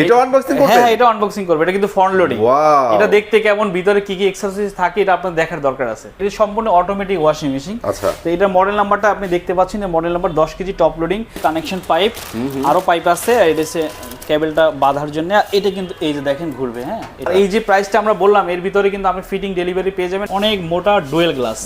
এটা আনবক্সিং করবে? হ্যাঁ এটা আনবক্সিং করবে, এটা কিন্তু ফ্রন্ট লোডিং। ওয়াও, এটা দেখতে কেমন, ভিতরে কি কি এক্সেসরিজ থাকে এটা আপনার দেখার দরকার আছে। এটা সম্পূর্ণ অটোমেটিক ওয়াশিং মেশিন। আচ্ছা, তো এটা মডেল নাম্বারটা আপনি দেখতে পাচ্ছেন, model number 10 KG top loading, connection pipe, আরো পাইপ আছে এটা কেবলটা বাঁধার জন্য। এটা কিন্তু এই যে দেখেন ঘুরবে। হ্যাঁ এই যে প্রাইসটা আমরা বললাম, এর ভিতরে কিন্তু আপনি ফিটিং ডেলিভারি পেয়ে যাবেন। অনেক মোটা ডুয়েল গ্লাস,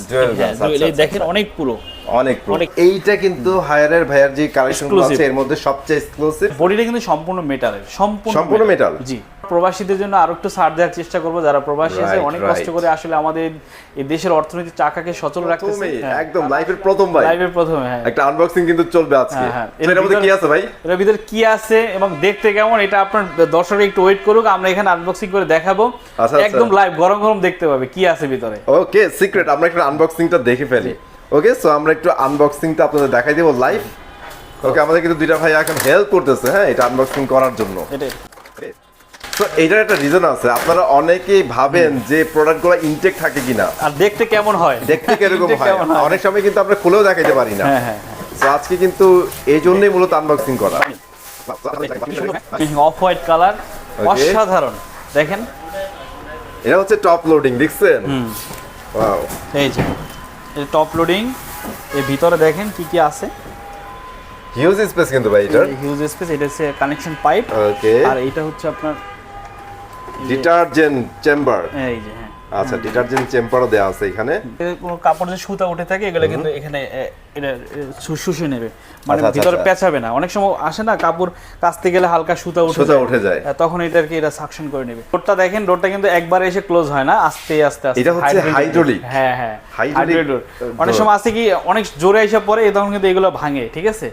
এই দেখেন অনেক পুরো, অনেক পুরো। এইটা কিন্তু হায়ারের ভাইয়ার যে কালেকশনগুলো আছে এর মধ্যে সবচেয়ে এক্সক্লুসিভ। বডিটা কিন্তু সম্পূর্ণ মেটালের, সম্পূর্ণ মেটাল। জি, প্রবাসীদের জন্য আরো একটু ছাড় দেওয়ার চেষ্টা করব, যারা প্রবাসী আছে অনেক কষ্ট করে আসলে আমাদের এই দেশের অর্থনৈতিক চাকাকে সচল রাখতেছে। একদম লাইফের প্রথম ভাই, লাইভের প্রথম। হ্যাঁ একটা আনবক্সিং কিন্তু চলবে আজকে। এর মধ্যে কি আছে ভাই? এর ভিতরে কি আছে এবং দেখতে কেমন এটা আপনার দর্শকরা একটু ওয়েট করুক, আমরা এখানে আনবক্সিং করে দেখাবো। একদম লাইভ গরম গরম দেখতে পাবে কি আছে ভিতরে। ওকে, সিক্রেট আমরা একটু আনবক্সিংটা দেখে ফেলি। ওকে, সো আমরা একটু আনবক্সিংটা আপনাদের দেখাই দেব লাইভ। ওকে, আমাদের কিন্তু দুইটা ভাই এখন হেল্প করতেছে হ্যাঁ এটা আনবক্সিং করার জন্য। এটাই তো এইটার একটা রিজন আছে, আপনারা অনেকেই ভাবেন যে প্রোডাক্টগুলো ইনটেক থাকে কিনা আর দেখতে কেমন হয়, দেখতে কিরকম হয়, অনেক সময় কিন্তু আমরা খুলেও দেখাইতে পারি না। হ্যাঁ হ্যাঁ, তো আজকে কিন্তু এই জন্যই মূলত আনবক্সিং করা। অফ হোয়াইট কালার, অসাধারণ। দেখেন এটা হচ্ছে টপ লোডিং, দেখছেন? ওয়াও, এই যে এই টপ লোডিং, এর ভিতরে দেখেন কি কি আছে। হিউজ স্পেস কিন্তু ভাই এটার। Huge space. এটা হচ্ছে কানেকশন পাইপ। ওকে, আর এটা হচ্ছে আপনার ডিটারজেন্ট চেম্বার। এই যে হ্যাঁ, আচ্ছা, ডিটারজেন্ট চেম্বারও দেওয়া আছে এখানে। কোনো কাপড় যে সুতা উঠে থাকে এগুলো কিন্তু এখানে এটা শুষে নেবে, মানে আচ্ছা, ভিতরে আচ্ছা। পেঁচাবে না। অনেক সময় আসে না কাপড় কাচতে গেলে হালকা সুতা উঠে যায়, তখন এটাকে এটা সাকশন করে নেবে। ডোরটা দেখেন, ডোরটা কিন্তু একবার এসে ক্লোজ হয় না, আস্তে আস্তে আস্তে। এটা হচ্ছে হাইড্রোলিক। হ্যাঁ হ্যাঁ, হাইড্রোলিক ডোর। অনেক সময় আছে কি অনেক জোরে এসে পড়ে, তখন কিন্তু এগুলো ভাঙে, ঠিক আছে?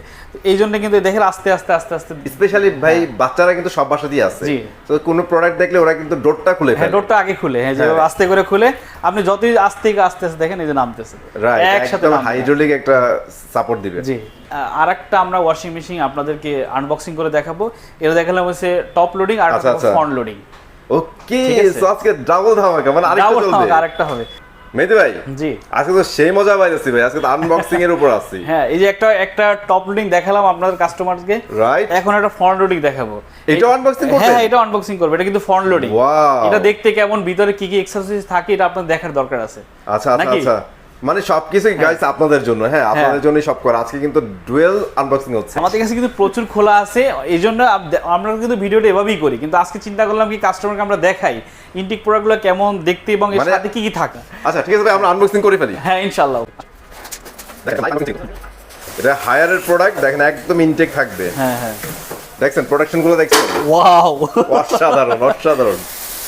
এই জন্য কিন্তু দেখেন আস্তে আস্তে আস্তে আস্তে। স্পেশালি ভাই বাচ্চারা কিন্তু সব বাসাতেই আছে, জি। তো কোনো প্রোডাক্ট দেখলে ওরা কিন্তু ডোরটা খুলে ফেলে। হ্যাঁ, ডোরটা আগে খুলে, হ্যাঁ, যে আস্তে করে খুলে আপনি যতই আস্তে আস্তে আস্তে দেখেন এই যে নামতেছে, একসাথে হাইড্রোলিক একটা সাপোর্ট দিবে। জি। আরেকটা আমরা ওয়াশিং মেশিন আপনাদেরকে আনবক্সিং করে দেখাবো। এটা দেখালাম হচ্ছে টপ লোডিং আর ফ্রন্ট লোডিং। ওকে, সো আজকে ডাবল ধামাকা, মানে আরেকটা হবে। মেহেদী ভাই, জি, আজকে তো সেই মজা পাইতেছি ভাই, আজকে তো আনবক্সিং এর উপর আছি। হ্যাঁ, এই যে একটা টপ লোডিং দেখালাম আপনাদের কাস্টমারকে, রাইট? এখন একটা ফ্রন্ট লোডিং দেখাবো। এটা আনবক্সিং করবে? হ্যাঁ এটা আনবক্সিং করবে, এটা কিন্তু ফ্রন্ট লোডিং। ওয়াও, এটা দেখতে কেমন, ভিতরে কি কি এক্সেসরিজ থাকে এটা আপনাদের দেখার দরকার আছে। আচ্ছা আচ্ছা আচ্ছা, মানে সবকিছুই গাইস আপনাদের জন্য। হ্যাঁ, আপনাদের জন্যই সব করা। আজকে কিন্তু ডুয়েল আনবক্সিং হচ্ছে। আমাদের কাছে কিন্তু প্রচুর খোলা আছে, এই জন্য আমরা কিন্তু ভিডিওটা এভাবেই করি। কিন্তু আজকে চিন্তা করলাম কি কাস্টমারকে আমরা দেখাই ইনটেক প্রোডাক্টগুলো কেমন দেখতে এবং এর সাথে কি কি থাকে। আচ্ছা ঠিক আছে ভাই, আমরা আনবক্সিং করে ফেলি। হ্যাঁ ইনশাআল্লাহ। এটা হায়ারের প্রোডাক্ট, দেখেন একদম ইনটেক থাকবে। হ্যাঁ হ্যাঁ, দেখছেন প্রোডাকশন গুলো, দেখছেন? ওয়াও, অসাধারণ অসাধারণ।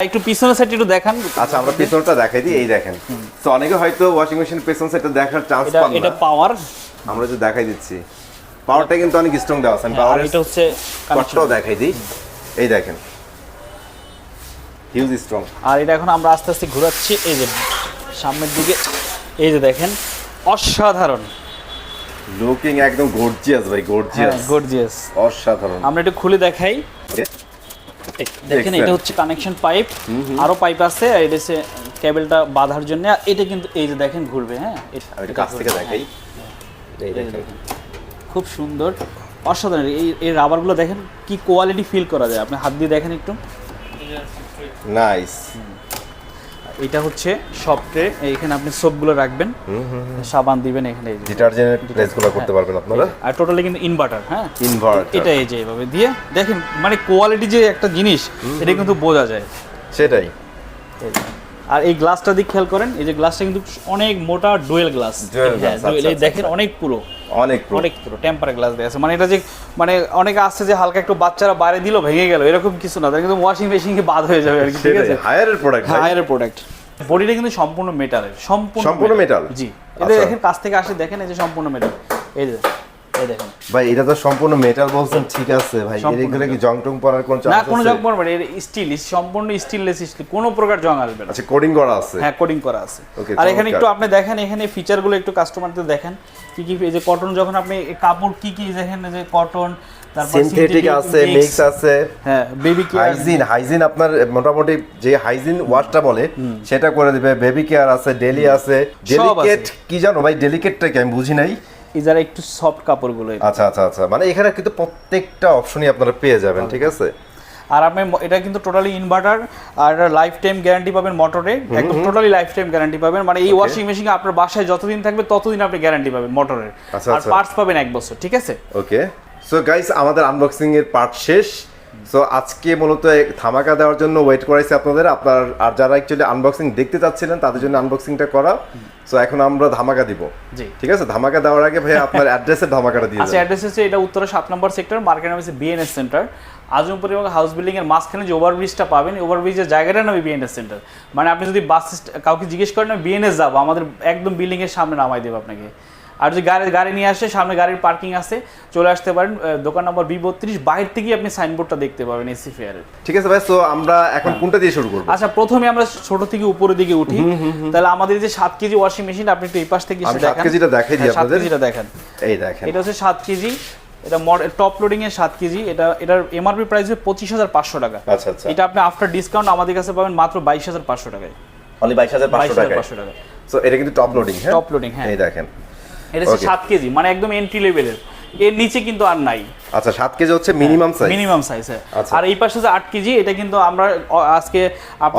একটু পিছনের সাইড একটু দেখান। আচ্ছা, আমরা পিছনটা দেখাই দিই। এই দেখেন, তো অনেকে হয়তো ওয়াশিং মেশিন পিছন সাইডটা দেখার চান্স পান না। এটা পাওয়ার, আমরা যে দেখাই দিচ্ছি, পাওয়ারটা কিন্তু অনেক স্ট্রং দেওয়া আছে। পাওয়ার এটা হচ্ছে কানেকশনটাও দেখাই দিই। এই দেখেন, হিউজ স্ট্রং। আর এটা এখন আমরা আস্তে আস্তে ঘোরাচ্ছি, এই যে সামনের দিকে, এই যে দেখেন অসাধারণ লুকিং, একদম গর্জিয়াস ভাই, গর্জিয়াস গর্জিয়াস, অসাধারণ। আমরা একটু খুলে দেখাই। দেখেন এটা হচ্ছে কানেকশন পাইপ, আরো পাইপ আছে এটা হচ্ছে কেবলটা বাঁধার জন্য। এটা কিন্তু এই যে দেখেন ঘুরবে। হ্যাঁ এটা কাছ থেকে দেখাই, এই দেখেন খুব সুন্দর অসাধারণ। এই রাবারগুলো দেখেন কি কোয়ালিটি ফিল করা যায়, আপনি হাত দিয়ে দেখেন একটু। নাইস। এটা হচ্ছে সফটে, এইখানে আপনি সোপগুলো রাখবেন, সাবান দিবেন এখানে, ডিটারজেন্টের প্লেসগুলো করতে পারবেন আপনারা। আর টোটালি কিন্তু ইনভার্টার। হ্যাঁ ইনভার্টার, এটা এই যে এইভাবে দিয়ে দেখেন, মানে কোয়ালিটি যে একটা জিনিস এটা কিন্তু বোঝা যায়। সেটাই। আর এই গ্লাসটা দিক খেয়াল করেন, এই যে গ্লাসটা কিন্তু অনেক মোটা ডুয়েল গ্লাস। এই দেখেন অনেক পুরো, অনেক পুরো টেম্পার গ্লাস দেয়া আছে। মানে এটা যে মানে অনেকে আসছে যে হালকা একটু বাচ্চারা বাইরে দিল ভেঙে গেল, এরকম কিছু না, কিন্তু ওয়াশিং মেশিনে বাদ হয়ে যাবে আর কি, ঠিক আছে? হায়ারের প্রোডাক্ট, হায়ারের প্রোডাক্ট। বডিটা কিন্তু সম্পূর্ণ মেটালের, সম্পূর্ণ মেটাল। জি, এটা দেখেন কাছ থেকে আসে, দেখেন এই যে সম্পূর্ণ মেটাল। এই যে এই দেখেন ভাই, এটা তো সম্পূর্ণ মেটাল বলছেন, ঠিক আছে ভাই? এর কি জং টং পড়ার কোন চান্স না? আছে? কোনো জং পড়বে না, এর স্টিল, সম্পূর্ণ স্টিললেস স্টিল, কোনো প্রকার জং আসবে না। আচ্ছা, কোডিং করা আছে? হ্যাঁ কোডিং করা আছে। আর এখানে একটু আপনি দেখেন, এখানে ফিচারগুলো একটু কাস্টমারদের দেখেন কি কি। এই যে কটন, যখন আপনি কাপড় কি কি দেখেন, যে কটন, তারপর সিনথেটিক আছে, মিক্স আছে। হ্যাঁ, বেবি কেয়ার, হাইজিন আপনার মোটামুটি যে হাইজিন ওয়াশটা বলে সেটা করে দিবে। বেবি কেয়ার আছে, ডেলি আছে, ডেলিকেট কি জানো ভাই? ডেলিকেটটা কি আমি বুঝি নাই। এই যারা একটু সফট কাপড়গুলো। আচ্ছা আচ্ছা আচ্ছা, মানে এখানে কিন্তু প্রত্যেকটা অপশনই আপনারা পেয়ে যাবেন, ঠিক আছে? আর আপনি এটা কিন্তু টোটালি ইনভার্টার আর লাইফ টাইম গ্যারান্টি পাবেন মোটরে, একদম টোটালি লাইফ টাইম গ্যারান্টি পাবেন, মানে এই ওয়াশিং মেশিন আপনার বাসায় যতদিন থাকবে ততদিন আপনি গ্যারান্টি পাবেন মোটরের, আর পার্টস পাবেন 1 বছর, ঠিক আছে? ওকে, সো গাইস আমাদের আনবক্সিং এর পার্ট শেষ। সো আজকে মূলত ধামাকা দেওয়ার জন্য ওয়েট করাইছি আপনাদের, আর যারা অ্যাকচুয়ালি আনবক্সিং দেখতে চাচ্ছিলেন তাদের জন্য আনবক্সিংটা করা। সো এখন আমরা ধামাকা দিব, জি ঠিক আছে? ধামাকা দেওয়ার আগে ভাই আপনার অ্যাড্রেসের ধামাকাটা দিয়ে আচ্ছা, অ্যাড্রেস হচ্ছে এটা উত্তরা 7 নম্বর সেক্টর, মার্কেট নাম হচ্ছে বিএনএস সেন্টার। আজমপুর এবং হাউস বিল্ডিং এর মাঝখানে যে ওভারব্রিজটা পাবেন, ওভারব্রিজের জায়গাটার নামই বিএনএস সেন্টার। মানে আপনি যদি কাউকে জিজ্ঞেস করেন আমি বিএনএস যাবো, আমাদের একদম বিল্ডিং এর সামনে নামাই দেবো আপনাকে। আর যদি গাড়ি নিয়ে আসে, সামনে গাড়ির পার্কিং আছে, চলে আসতে পারেন। দোকান নম্বর B32, বাইরে থেকেই আপনি সাইনবোর্ডটা দেখতে পাবেন এসি ফেয়ারের। ঠিক আছে ভাই, সো আমরা এখন কোনটা দিয়ে শুরু করব? আচ্ছা, প্রথমে আমরা ছোট থেকে উপরের দিকে উঠি। তাহলে আমাদের যে 7 কেজি ওয়াশিং মেশিন, আপনি একটু এই পাশ থেকে এসে দেখেন। 7 কেজিটা দেখাই দিই আপনাদের। 7 কেজিটা দেখেন, এই দেখেন, এটা হচ্ছে 7 কেজি। এটা টপ লোডিং এর 7 কেজি। এটার এমআরপি প্রাইস হচ্ছে 25,500 টাকা। আচ্ছা আচ্ছা, এটা আপনি আফটার ডিসকাউন্ট আমাদের কাছে পাবেন মাত্র 22,500 টাকায়। অনলি 22,500 টাকা। সো এটা কিন্তু টপ লোডিং, হ্যাঁ টপ লোডিং, হ্যাঁ এই দেখেন, এটা হচ্ছে 7 কেজি, মানে একদম এন্ট্রি লেভেলের, এর নিচে কিন্তু আর নাই। আচ্ছা 7 কেজি হচ্ছে মিনিমাম সাইজ, মিনিমাম সাইজ, হ্যাঁ। আর এই পাশে যে 8 কেজি, এটা কিন্তু আমরা আজকে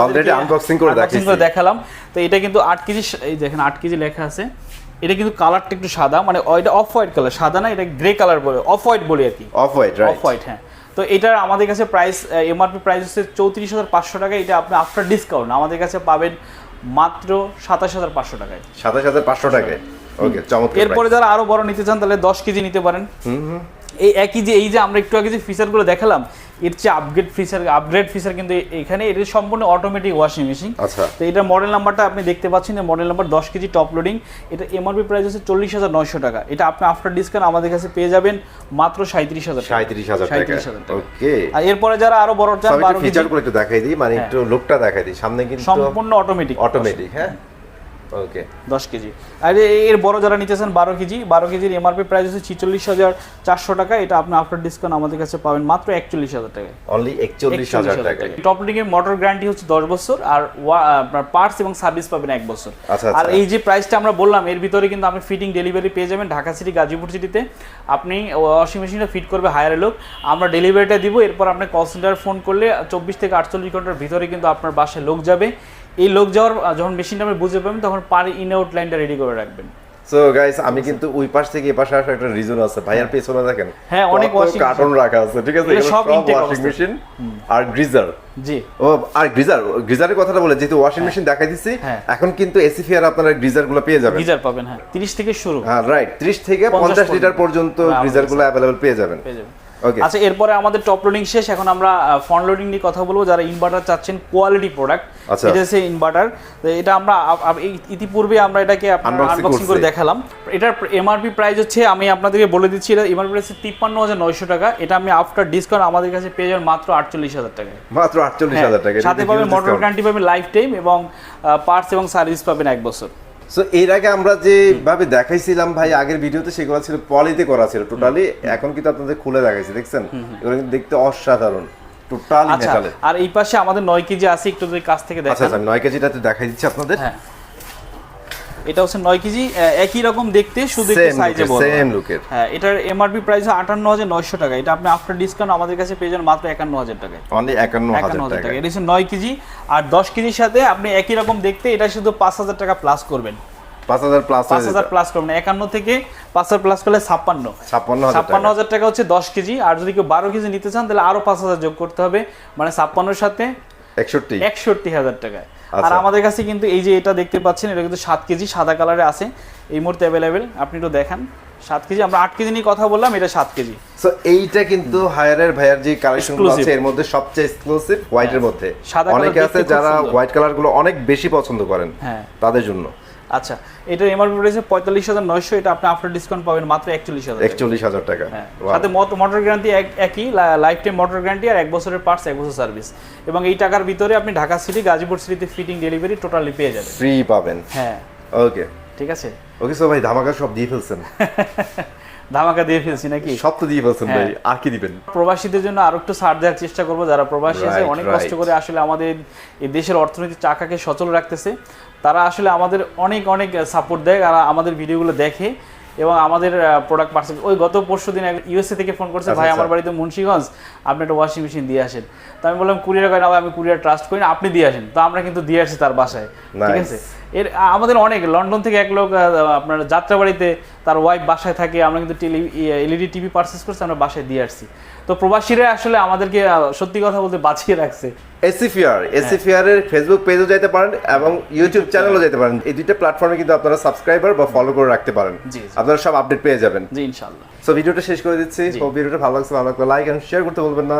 অলরেডি আনবক্সিং করে দেখালাম। তো এটা কিন্তু 8 কেজি, এই দেখেন 8 কেজি লেখা আছে। এটা কিন্তু কালারটা একটু সাদা, মানে এটা অফ হোয়াইট কালার, সাদা না, এটা গ্রে কালার বলে, অফ হোয়াইট বলি আর কি, off white, right, off white, হ্যাঁ। তো এটার আমাদের কাছে প্রাইস, এমআরপি প্রাইস হচ্ছে 34,500 টাকা। এটা আপনি আফটার ডিসকাউন্ট আমাদের কাছে পাবেন মাত্র 27,500 টাকায়। 27,500 টাকায়, ওকে চমৎকার। এরপরে যারা আরো বড় নিতে চান তাহলে 10 কেজি নিতে পারেন। এই একই যে এই যে আমরা একটু আগে যে ফিচারগুলো দেখালাম, এর চেয়ে আপগ্রেড ফিচার কিন্তু এখানে, এটা সম্পূর্ণ অটোমেটিক ওয়াশিং মেশিন। আচ্ছা, তো এটা মডেল নাম্বারটা আপনি দেখতে পাচ্ছেন, model number 10 KG top loading. এটা এমআরপি প্রাইস হচ্ছে 40,900 টাকা। এটা আপনি আফটার ডিসকাউন্ট আমাদের কাছে পেয়ে যাবেন মাত্র 37,000 টাকা। 37,000 টাকা, ওকে। আর এরপরে যারা আরো বড় চান, 12 কেজি ফিচারগুলো একটু দেখাই দিই, মানে একটু লুকটা দেখাই দিই। সামনে কিন্তু সম্পূর্ণ অটোমেটিক, হ্যাঁ, ওকে 10 কেজি। আর এর বড় যারা নিতেছেন 12 কেজির এমআরপি প্রাইস হচ্ছে 46,400 টাকা। এটা আপনি আফটার ডিসকাউন্ট আমাদের কাছে পাবেন মাত্র 41,000 টাকায়, অনলি 41,000 টাকা। টপ লোডিং এর মোটর গ্যারান্টি হচ্ছে 10 বছর, আর আপনার পার্টস এবং সার্ভিস পাবেন 1 বছর। আর এই যে প্রাইসটা আমরা বললাম, এর ভিতরে কিন্তু আপনি ফিটিং ডেলিভারি পেয়ে যাবেন ঢাকা সিটি, গাজীপুর সিটিতে। আপনি ওয়াশিং মেশিনটা ফিট করবে হায়ার লোক, আমরা ডেলিভারিটা দিব। এরপর আপনি কল সেন্টার ফোন করলে 24 থেকে 48 ঘন্টার ভিতরে কিন্তু আপনার বাসায় লোক যাবে। এই লোক যাওয়ার যখন মেশিনটা আপনি বুঝতে পারবেন, তখন পার ইন আউট লাইনটা রেডি করে রাখবেন। সো গাইস, আমি কিন্তু ওই পাশ থেকে এই পাশে আসার একটা রিজন আছে। ভাইয়ার পেছনে দেখেন, হ্যাঁ অনেক ওয়াশিং কার্টন রাখা আছে, ঠিক আছে? এগুলো সব ওয়াশিং মেশিন আর গ্রিজার। জি, ও আর গ্রিজারের কথাটা বলে, যেহেতু ওয়াশিং মেশিন দেখাই দিচ্ছি, এখন কিন্তু এসি ফেয়ার আপনারা গ্রিজার গুলো পেয়ে যাবেন। গ্রিজার পাবেন, হ্যাঁ 30 থেকে শুরু, হ্যাঁ রাইট, 30 থেকে 50 লিটার পর্যন্ত গ্রিজার গুলো अवेलेबल পেয়ে যাবেন। আচ্ছা, এরপরে আমাদের টপ লোডিং শেষ। এখন আমরা ফ্রন্ট লোডিং নিয়ে কথা বলবো। যারা ইনভার্টার চাচ্ছেন, কোয়ালিটি প্রোডাক্ট, এটা হচ্ছে ইনভার্টার। এটা আমরা ইতিপূর্বে আমরা এটাকে আনবক্সিং করে দেখালাম। এটার এমআরপি প্রাইস হচ্ছে, আমি আপনাদেরকে বলে দিচ্ছি, এটা এমআরপি প্রাইস 53,900 টাকা। এটা আমি আফটার ডিসকাউন্ট আমাদের কাছে পেয়ে যাবেন মাত্র 48,000 টাকায়, মাত্র 48,000 টাকা। সাথে পাবেন মোটর গ্যারান্টি পাবেন লাইফ টাইম, এবং পার্টস এবং সার্ভিস পাবেন 1 বছর। সো এর আগে আমরা যেভাবে দেখাইছিলাম ভাই আগের ভিডিওতে, সেগুলো ছিল পলিতে করা ছিল টোটালি। এখন কিন্তু আপনাদের খুলে দেখাইছি, দেখছেন? এগুলো কিন্তু দেখতে অসাধারণ, টোটালি মেটালে। আর এই পাশে আমাদের 9 কেজি আছে, একটু যদি কাছ থেকে দেখান। আচ্ছা, 9 কেজিটাতে দেখাই দিচ্ছি আপনাদের। হ্যাঁ, এটা হচ্ছে 9 কেজি, একই রকম দেখতে, শুধু একটু সাইজে বড়, সেম লুকের। হ্যাঁ, এটার এমআরপি প্রাইস 58,900 টাকা। এটা আপনি আফটার ডিসকাউন্ট আমাদের কাছে পেয়ে যান মাত্র 51,000 টাকায়, অনলি 51,000 টাকা। এটা হচ্ছে 9 কেজি। আর 10 কেজির সাথে আপনি একই রকম দেখতে, এটা শুধু 5,000 টাকা প্লাস করবেন, 5,000 প্লাস করবেন। 51 থেকে 5,000 প্লাস করলে 56,000 টাকা হচ্ছে 10 কেজি। আর যদি কেউ 12 কেজি নিতে চান, তাহলে আরো 5,000 যোগ করতে হবে, মানে 56 সাথে 61,000 টাকায়। আর আমাদের কাছে কিন্তু এই যে এটা দেখতে পাচ্ছেন, এটা কিন্তু 7 কেজি সাদা কালারে আছে, এই মুহূর্তে অ্যাভেলেবেল। আপনি একটু দেখান, 7 কেজি। আমরা 8 কেজি নিয়ে কথা বললাম, এটা 7 কেজি। সো এইটা কিন্তু হায়ারের ভাইয়ার যে কালেকশনগুলো আছে, এর মধ্যে সবচেয়ে এক্সক্লুসিভ হোয়াইটের মধ্যে। অনেকে আছে যারা হোয়াইট কালারগুলো অনেক বেশি পছন্দ করেন, হ্যাঁ তাদের জন্য। আচ্ছা, এটা এমআরপি প্রাইস 45,900। এটা আপনি আফটার ডিসকাউন্ট পাবেন মাত্র 41,000 টাকা। সাথে মোটর গ্যারান্টি একই, লাইফ টাইম মোটর গ্যারান্টি, আর 1 বছরের পার্টস, 1 বছর সার্ভিস। এবং এই টাকার ভিতরে আপনি ঢাকা সিটি, গাজীপুর সিটিতে ফিটিং ডেলিভারি টোটালি পেয়ে যাবেন, ফ্রি পাবেন। হ্যাঁ, ওকে, ঠিক আছে। ওকে, সো ভাই ধামাকা সব দিয়ে ফেলছেন। ধামাকা দিয়ে ফেলছি নাকি? সব তো দিয়ে ফেলছেন ভাই, আর কি দিবেন? প্রবাসীদের জন্য আরো একটু ছাড় দেওয়ার চেষ্টা করবো, যারা প্রবাসী আছে, অনেক কষ্ট করে আসলে আমাদের এই দেশের অর্থনৈতিক চাকাকে সচল রাখতেছে। তারা আসলে আমাদের অনেক সাপোর্ট দেয়, আর আমাদের ভিডিওগুলো দেখে, এবং আমাদের প্রোডাক্ট পার্সেল ওই গত পরশু দিন ইউএসএ থেকে ফোন করছে, ভাই আমার বাড়িতে মুন্সিগঞ্জ, আপনি একটা ওয়াশিং মেশিন দিয়ে আসেন। তো আমি বললাম কুরিয়ার করে না, আমি কুরিয়ার ট্রাস্ট করি না, আপনি দিয়ে আসেন। তো আমরা কিন্তু দিয়ে আসছি তার বাসায়, ঠিক আছে। এর আমাদের অনেক লন্ডন থেকে এক লোক আপনার যাত্রাবাড়িতে তার ওয়াইফ বাসায় থাকে, আমরা কিন্তু এলইডি টিভি পারচেস করছি, আমরা বাসায় দিয়ে আসছি। তো প্রবাসীরা আসলে আমাদেরকে সত্যি কথা বলতে বাঁচিয়ে রাখছে। এসিফিয়ার এর ফেসবুক পেজও যেতে পারেন এবং ইউটিউব চ্যানেলও যেতে পারেন। এই দুইটা প্ল্যাটফর্মে কিন্তু আপনারা সাবস্ক্রাইবার বা ফলো করে রাখতে পারেন, আপনারা সব আপডেট পেয়ে যাবেন। জি ইনশাআল্লাহ। সো ভিডিওটা শেষ করে দিচ্ছি। ভিডিওটা ভালো লাগলে লাইক এন্ড শেয়ার করতে বলবেন না।